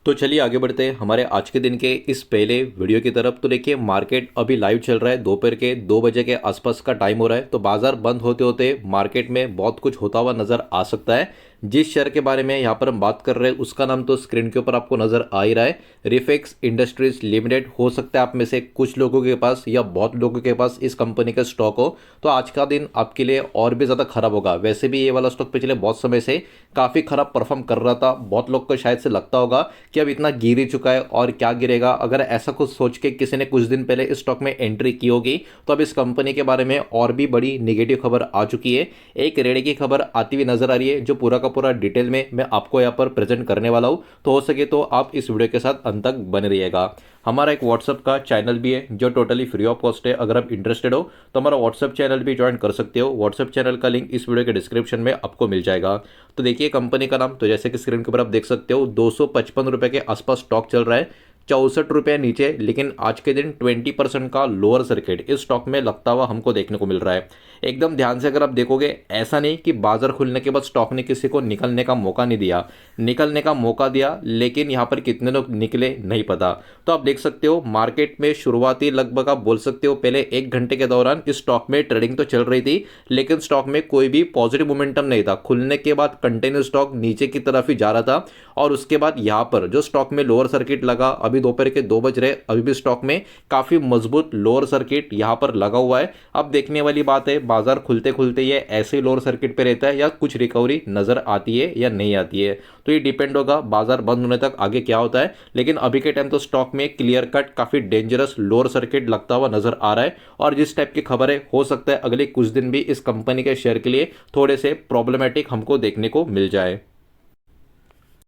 तो चलिए आगे बढ़ते हैं हमारे आज के दिन के इस पहले वीडियो की तरफ। तो देखिए मार्केट अभी लाइव चल रहा है, दोपहर के 2 बजे के आसपास का टाइम हो रहा है। तो बाजार बंद होते होते मार्केट में बहुत कुछ होता हुआ नजर आ सकता है। जिस शेयर के बारे में यहाँ पर हम बात कर रहे हैं उसका नाम तो स्क्रीन के ऊपर आपको नजर आ ही रहा है, रिफेक्स इंडस्ट्रीज लिमिटेड। हो सकता है आप में से कुछ लोगों के पास या बहुत लोगों के पास इस कंपनी का स्टॉक हो, तो आज का दिन आपके लिए और भी ज़्यादा खराब होगा। वैसे भी ये वाला स्टॉक पिछले बहुत समय से काफ़ी खराब परफॉर्म कर रहा था। बहुत लोग को शायद से लगता होगा कि अब इतना गिर ही चुका है और क्या गिरेगा। अगर ऐसा कुछ सोच के किसी ने कुछ दिन पहले इस स्टॉक में एंट्री की होगी तो अब इस कंपनी के बारे में और भी बड़ी नेगेटिव खबर आ चुकी है। एक रेड की खबर आती हुई नजर आ रही है जो पूरा का पूरा डिटेल में मैं आपको यहाँ पर प्रेजेंट करने वाला हूँ। तो हो सके तो आप इस वीडियो के साथ अंत तक बने रहिएगा। हमारा एक व्हाट्सएप का चैनल भी है जो टोटली फ्री ऑफ कॉस्ट है। अगर आप इंटरेस्टेड हो तो हमारा व्हाट्सएप चैनल भी ज्वाइन कर सकते हो। व्हाट्सएप चैनल का लिंक इस वीडियो के डिस्क्रिप्शन में आपको मिल जाएगा। तो देखिए कंपनी का नाम, तो जैसे कि स्क्रीन के ऊपर आप देख सकते हो 255 रुपये के आसपास स्टॉक चल रहा है, 64 रुपये नीचे। लेकिन आज के दिन 20% का लोअर सर्किट इस स्टॉक में लगता हुआ हमको देखने को मिल रहा है। एकदम ध्यान से अगर आप देखोगे, ऐसा नहीं कि बाजार खुलने के बाद स्टॉक ने किसी को निकलने का मौका नहीं दिया, निकलने का मौका दिया, लेकिन यहाँ पर कितने लोग निकले नहीं पता। तो आप देख सकते हो मार्केट में शुरुआती लगभग आप बोल सकते हो पहले 1 घंटे के दौरान इस स्टॉक में ट्रेडिंग तो चल रही थी, लेकिन स्टॉक में कोई भी पॉजिटिव मोमेंटम नहीं था। खुलने के बाद कंटिन्यू स्टॉक नीचे की तरफ ही जा रहा था और उसके बाद यहाँ पर जो स्टॉक में लोअर सर्किट लगा, अभी दोपहर के 2 बज रहे, अभी भी स्टॉक में काफी मजबूत लोअर सर्किट यहाँ पर लगा हुआ है। अब देखने वाली बात है बाजार खुलते खुलते ये ऐसे लोअर सर्किट पे रहता है या कुछ रिकवरी नजर आती है या नहीं आती है। तो ये डिपेंड होगा बाजार बंद होने तक आगे क्या होता है। लेकिन अभी के टाइम तो स्टॉक में क्लियर कट काफी डेंजरस लोअर सर्किट लगता हुआ नजर आ रहा है। और जिस टाइप की खबर है हो सकता है अगले कुछ दिन भी इस कंपनी के शेयर के लिए थोड़े से प्रॉब्लमेटिक हमको देखने को मिल जाए।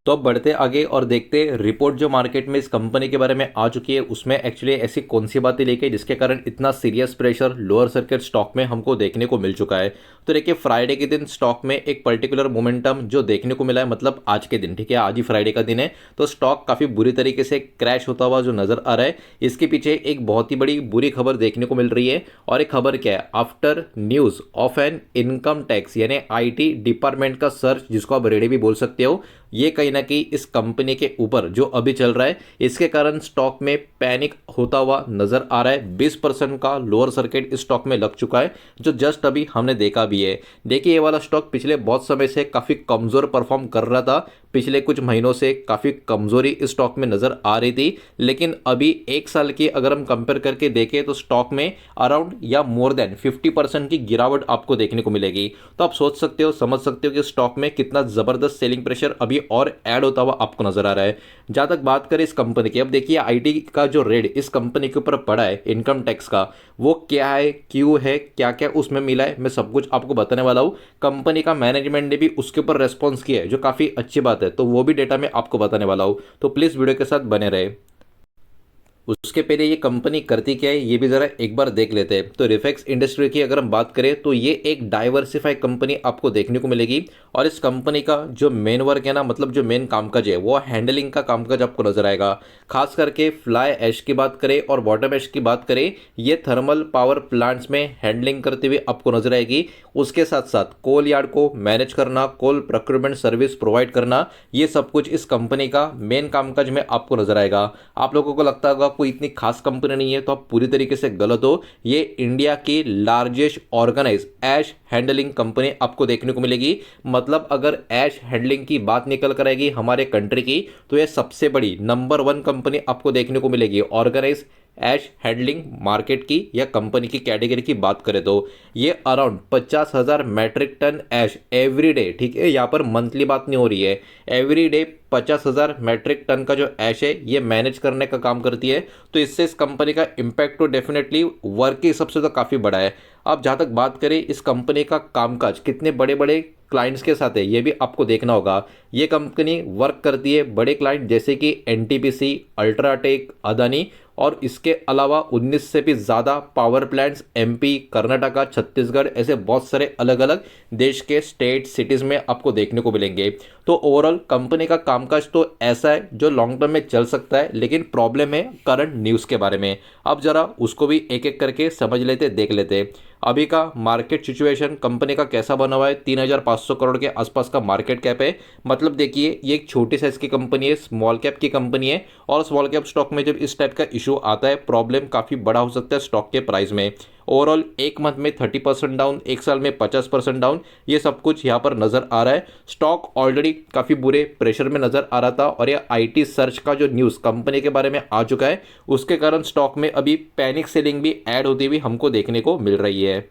तो अब बढ़ते आगे और देखते रिपोर्ट जो मार्केट में इस कंपनी के बारे में आ चुकी है उसमें एक्चुअली ऐसी कौन सी बातें लेके जिसके कारण इतना serious pressure lower circuit stock में हमको देखने को मिल चुका है। तो देखिए फ्राइडे के दिन स्टॉक में एक पर्टिकुलर मोमेंटम जो देखने को मिला है, मतलब आज के दिन, ठीक है, आज ही फ्राइडे का दिन है, तो स्टॉक काफी बुरी तरीके से क्रैश होता हुआ जो नजर आ रहा है। इसके पीछे एक बहुत ही बड़ी बुरी खबर देखने को मिल रही है। और एक खबर क्या है, after news of an income tax यानी आईटी डिपार्टमेंट का सर्च, जिसको आप रेडी भी बोल सकते हो, ये कहीं ना कहीं इस कंपनी के ऊपर जो अभी चल रहा है इसके कारण स्टॉक में पैनिक होता हुआ नजर आ रहा है। 20% का लोअर सर्किट इस स्टॉक में लग चुका है जो जस्ट अभी हमने देखा भी है। देखिए ये वाला स्टॉक पिछले बहुत समय से काफी कमजोर परफॉर्म कर रहा था, पिछले कुछ महीनों से काफी कमजोरी इस स्टॉक में नजर आ रही थी। लेकिन अभी एक साल की अगर हम कंपेयर करके देखें तो स्टॉक में अराउंड या मोर देन 50% की गिरावट आपको देखने को मिलेगी। तो आप सोच सकते हो, समझ सकते हो कि स्टॉक में कितना जबरदस्त सेलिंग प्रेशर अभी और ऐड होता हुआ आपको नजर आ रहा है। जहां तक बात करें इस कंपनी की, अब देखिए आईटी का जो रेड इस कंपनी के ऊपर पड़ा है इनकम टैक्स का, वो क्या है, क्यों है, क्या क्या उसमें मिला है, मैं सब कुछ आपको बताने वाला हूं। कंपनी का मैनेजमेंट ने भी उसके ऊपर रेस्पॉन्स किया है जो काफी अच्छी बात है, तो वो भी डेटा मैं आपको बताने वाला हूं। तो प्लीज वीडियो के साथ बने रहे। उसके पहले ये कंपनी करती क्या है ये भी जरा एक बार देख लेते हैं। तो रिफेक्स इंडस्ट्री की अगर हम बात करें तो ये एक डाइवर्सिफाई कंपनी आपको देखने को मिलेगी। और इस कंपनी का जो मेन वर्क है ना, मतलब जो मेन कामकाज है वो हैंडलिंग का कामकाज आपको नजर आएगा। खास करके फ्लाई ऐश की बात करें और बॉटम ऐश की बात करें, ये थर्मल पावर प्लांट्स में हैंडलिंग करते हुए आपको नजर आएगी। उसके साथ साथ कोल यार्ड को मैनेज करना, कोल प्रोक्योरमेंट सर्विस प्रोवाइड करना, ये सब कुछ इस कंपनी का मेन कामकाज में आपको नजर आएगा। आप लोगों को लगता होगा कोई इतनी खास कंपनी नहीं है, तो आप पूरी तरीके से गलत हो। ये इंडिया की लार्जेस्ट ऑर्गेनाइज ऐश हैंडलिंग कंपनी आपको देखने को मिलेगी। मतलब अगर ऐश हैंडलिंग की बात निकल कर आएगी हमारे कंट्री की, तो ये सबसे बड़ी नंबर 1 कंपनी आपको देखने को मिलेगी ऑर्गेनाइज ऐश हैंडलिंग मार्केट की या कंपनी की कैटेगरी की बात करें तो। ये अराउंड 50,000 मैट्रिक टन ऐश एवरी डे, ठीक है, यहाँ पर मंथली बात नहीं हो रही है, एवरी डे 50,000 मैट्रिक टन का जो ऐश है ये मैनेज करने का काम करती है। तो इससे इस कंपनी का इम्पैक्ट तो डेफिनेटली वर्क के हिसाब से तो काफ़ी बड़ा है। अब जहाँ तक बात करें इस कंपनी का कामकाज कितने बड़े बड़े क्लाइंट्स के साथ है ये भी आपको देखना होगा। ये कंपनी वर्क करती है बड़े क्लाइंट जैसे कि एनटीपीसी, अल्ट्राटेक, अदानी और इसके अलावा 19 से भी ज़्यादा power plants MP, Karnataka, Chhattisgarh, ऐसे बहुत सारे अलग अलग देश के स्टेट सिटीज़ में आपको देखने को मिलेंगे। तो ओवरऑल कंपनी का कामकाज तो ऐसा है जो लॉन्ग टर्म में चल सकता है, लेकिन प्रॉब्लम है करंट न्यूज़ के बारे में। अब जरा उसको भी एक एक करके समझ लेते, देख लेते। अभी का मार्केट सिचुएशन कंपनी का कैसा बना हुआ है, 3,500 करोड़ के आसपास का मार्केट कैप है। मतलब देखिए ये एक छोटी साइज की कंपनी है, स्मॉल कैप की कंपनी है, और स्मॉल कैप स्टॉक में जब इस टाइप का इशू आता है प्रॉब्लम काफ़ी बड़ा हो सकता है स्टॉक के प्राइस में। ओवरऑल एक मंथ में 30% डाउन, एक साल में 50% डाउन, ये सब कुछ यहाँ पर नज़र आ रहा है। स्टॉक ऑलरेडी काफ़ी बुरे प्रेशर में नज़र आ रहा था, और ये आईटी सर्च का जो न्यूज़ कंपनी के बारे में आ चुका है उसके कारण स्टॉक में अभी पैनिक सेलिंग भी ऐड होती हुई हमको देखने को मिल रही है।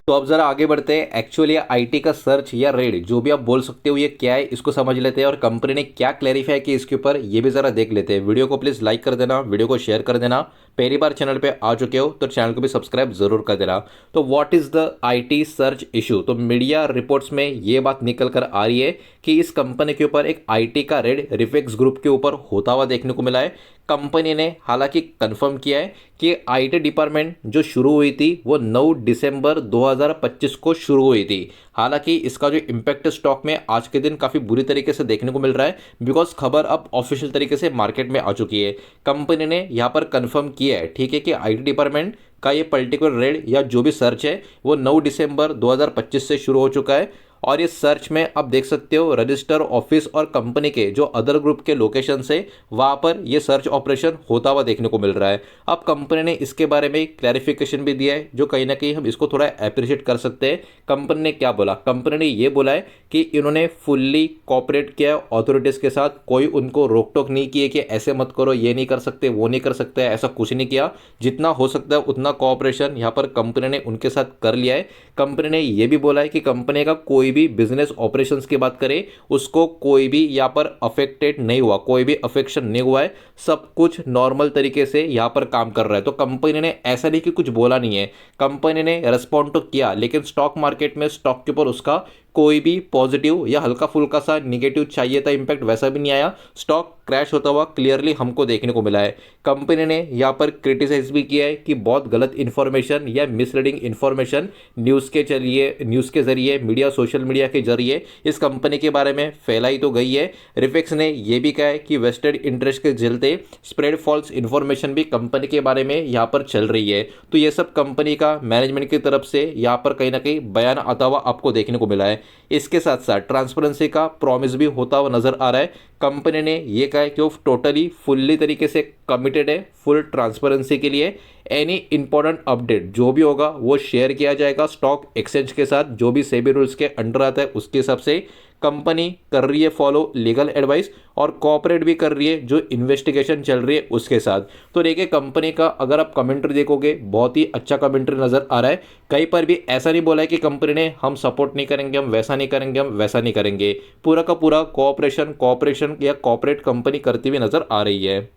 तो अब जरा आगे बढ़ते हैं, एक्चुअली आईटी का सर्च या रेड जो भी आप बोल सकते हो ये क्या है इसको समझ लेते हैं, और कंपनी ने क्या क्लैरिफाई किया इसके ऊपर ये भी जरा देख लेते हैं। वीडियो को प्लीज लाइक कर देना, वीडियो को शेयर कर देना, पहली बार चैनल पे आ चुके हो तो चैनल को भी सब्सक्राइब जरूर कर देना। तो what is the IT search issue, तो मीडिया रिपोर्ट्स में ये बात निकल कर आ रही है कि इस कंपनी के ऊपर एक आईटी का रेड रिफेक्स ग्रुप के ऊपर होता हुआ देखने को मिला है। कंपनी ने हालांकि कंफर्म किया है कि आईटी डिपार्टमेंट जो शुरू हुई थी वो 9 दिसंबर 2025 को शुरू हुई थी। हालांकि इसका जो इम्पैक्ट स्टॉक में आज के दिन काफ़ी बुरी तरीके से देखने को मिल रहा है, बिकॉज खबर अब ऑफिशियल तरीके से मार्केट में आ चुकी है। कंपनी ने यहाँ पर कंफर्म किया है, ठीक है, कि आईटी डिपार्टमेंट का ये पर्टिकुलर रेड या जो भी सर्च है वो 9 दिसंबर 2025 से शुरू हो चुका है। और इस सर्च में आप देख सकते हो रजिस्टर ऑफिस और कंपनी के जो अदर ग्रुप के लोकेशन से वहाँ पर ये सर्च ऑपरेशन होता हुआ देखने को मिल रहा है। अब कंपनी ने इसके बारे में क्लैरिफिकेशन भी दिया है जो कहीं ना कहीं हम इसको थोड़ा अप्रिशिएट कर सकते हैं। कंपनी ने क्या बोला, कंपनी ने ये बोला है कि इन्होंने फुल्ली कोऑपरेट किया अथॉरिटीज़ के साथ, कोई उनको रोक टोक नहीं की है कि ऐसे मत करो, ये नहीं कर सकते, वो नहीं कर सकते, ऐसा कुछ नहीं किया। जितना हो सकता है उतना कोऑपरेशन यहाँ पर कंपनी ने उनके साथ कर लिया है। कंपनी ने यह भी बोला है कि कंपनी का कोई भी बिजनेस ऑपरेशंस की बात करें उसको कोई भी यहाँ पर अफेक्टेड नहीं हुआ, कोई भी अफेक्शन नहीं हुआ है, सब कुछ नॉर्मल तरीके से यहाँ पर काम कर रहा है। तो कंपनी ने ऐसा नहीं कि कुछ बोला नहीं है, कंपनी ने रेस्पॉन्ड तो किया, लेकिन स्टॉक मार्केट में स्टॉक के ऊपर उसका कोई भी पॉजिटिव या हल्का फुल्का सा निगेटिव चाहिए था इम्पैक्ट वैसा भी नहीं आया। स्टॉक क्रैश होता हुआ क्लियरली हमको देखने को मिला है। कंपनी ने यहाँ पर क्रिटिसाइज भी किया है कि बहुत गलत इन्फॉर्मेशन या मिसलीडिंग इन्फॉर्मेशन न्यूज़ के जरिए मीडिया, सोशल मीडिया के जरिए इस कंपनी के बारे में फैलाई तो गई है। रिफेक्स ने यह भी कहा है कि वेस्टेड इंटरेस्ट के चलते स्प्रेड फॉल्स इन्फॉर्मेशन भी कंपनी के बारे में यहाँ पर चल रही है। तो ये सब कंपनी का मैनेजमेंट की तरफ से यहाँ पर कहीं ना कहीं बयान आता हुआ आपको देखने को मिला है। इसके साथ साथ ट्रांसपेरेंसी का प्रॉमिस भी होता हुआ नजर आ रहा है। कंपनी ने यह कहा है कि वो टोटली फुल्ली तरीके से कमिटेड है फुल ट्रांसपेरेंसी के लिए। एनी इंपॉर्टेंट अपडेट जो भी होगा वो शेयर किया जाएगा स्टॉक एक्सचेंज के साथ, जो भी सेबी रूल्स के अंडर आता है उसके हिसाब से। कंपनी कर रही है फॉलो लीगल एडवाइस और कोऑपरेट भी कर रही है जो इन्वेस्टिगेशन चल रही है उसके साथ। तो देखिए कंपनी का अगर आप कमेंट्री देखोगे बहुत ही अच्छा कमेंट्री नजर आ रहा है। कहीं पर भी ऐसा नहीं बोला है कि कंपनी ने हम सपोर्ट नहीं करेंगे, हम वैसा नहीं करेंगे, हम वैसा नहीं करेंगे। पूरा का पूरा कोऑपरेशन या कोऑपरेट कंपनी करती हुई नजर आ रही है।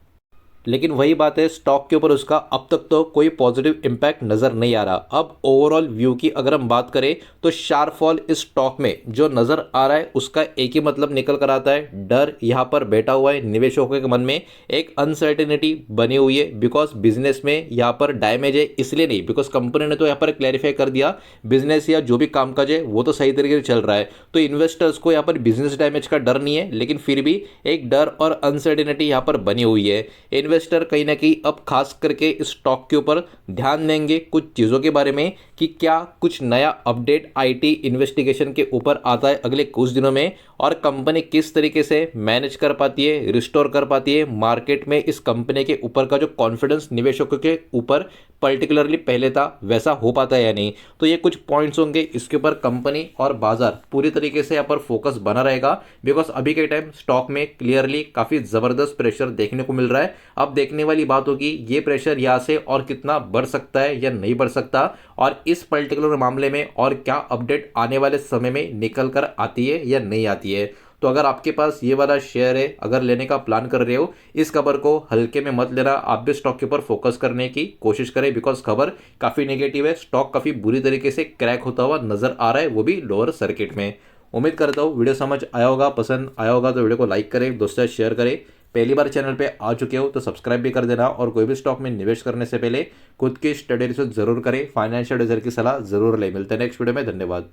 लेकिन वही बात है, स्टॉक के ऊपर उसका अब तक तो कोई पॉजिटिव इंपैक्ट नज़र नहीं आ रहा। अब ओवरऑल व्यू की अगर हम बात करें तो शार्प फॉल इस स्टॉक में जो नज़र आ रहा है उसका एक ही मतलब निकल कर आता है, डर यहाँ पर बैठा हुआ है निवेशकों के मन में, एक अनसर्टेनिटी बनी हुई है। बिकॉज बिजनेस में यहाँ पर डैमेज है, इसलिए नहीं, बिकॉज कंपनी ने तो यहाँ पर क्लैरिफाई कर दिया बिजनेस या जो भी कामकाज है वो तो सही तरीके से चल रहा है। तो इन्वेस्टर्स को यहाँ पर बिजनेस डैमेज का डर नहीं है, लेकिन फिर भी एक डर और अनसर्टेनिटी यहाँ पर बनी हुई है। इन्वेस्टर कहीं ना कहीं अब खास करके इस स्टॉक के ऊपर ध्यान देंगे कुछ चीज़ों के बारे में कि क्या कुछ नया अपडेट आईटी इन्वेस्टिगेशन के ऊपर आता है अगले कुछ दिनों में, और कंपनी किस तरीके से मैनेज कर पाती है, रिस्टोर कर पाती है मार्केट में इस कंपनी के ऊपर का जो कॉन्फिडेंस निवेशकों के ऊपर पर्टिकुलरली पहले था वैसा हो पाता है या नहीं। तो ये कुछ पॉइंट्स होंगे, इसके ऊपर कंपनी और बाजार पूरी तरीके से यहाँ पर फोकस बना रहेगा। बिकॉज अभी के टाइम स्टॉक में क्लियरली काफ़ी ज़बरदस्त प्रेशर देखने को मिल रहा है। अब देखने वाली बात होगी ये प्रेशर यहाँ से और कितना बढ़ सकता है या नहीं बढ़ सकता, और इस पर्टिकुलर मामले में और क्या अपडेट आने वाले समय में निकल कर आती है या नहीं आती है। तो अगर आपके पास ये वाला शेयर है, अगर लेने का प्लान कर रहे हो, इस खबर को हल्के में मत लेना, आप भी स्टॉक के ऊपर फोकस करने की कोशिश करें। बिकॉज खबर काफ़ी नेगेटिव है, स्टॉक काफ़ी बुरी तरीके से क्रैक होता हुआ नजर आ रहा है, वो भी लोअर सर्किट में। उम्मीद करता हूँ वीडियो समझ आया होगा, पसंद आया होगा तो वीडियो को लाइक करें, दोस्तों से शेयर करें। पहली बार चैनल पे आ चुके हो तो सब्सक्राइब भी कर देना, और कोई भी स्टॉक में निवेश करने से पहले खुद की स्टडी रिसर्च जरूर करें, फाइनेंशियल एडवाइजर की सलाह जरूर ले। मिलते हैं नेक्स्ट वीडियो में, धन्यवाद।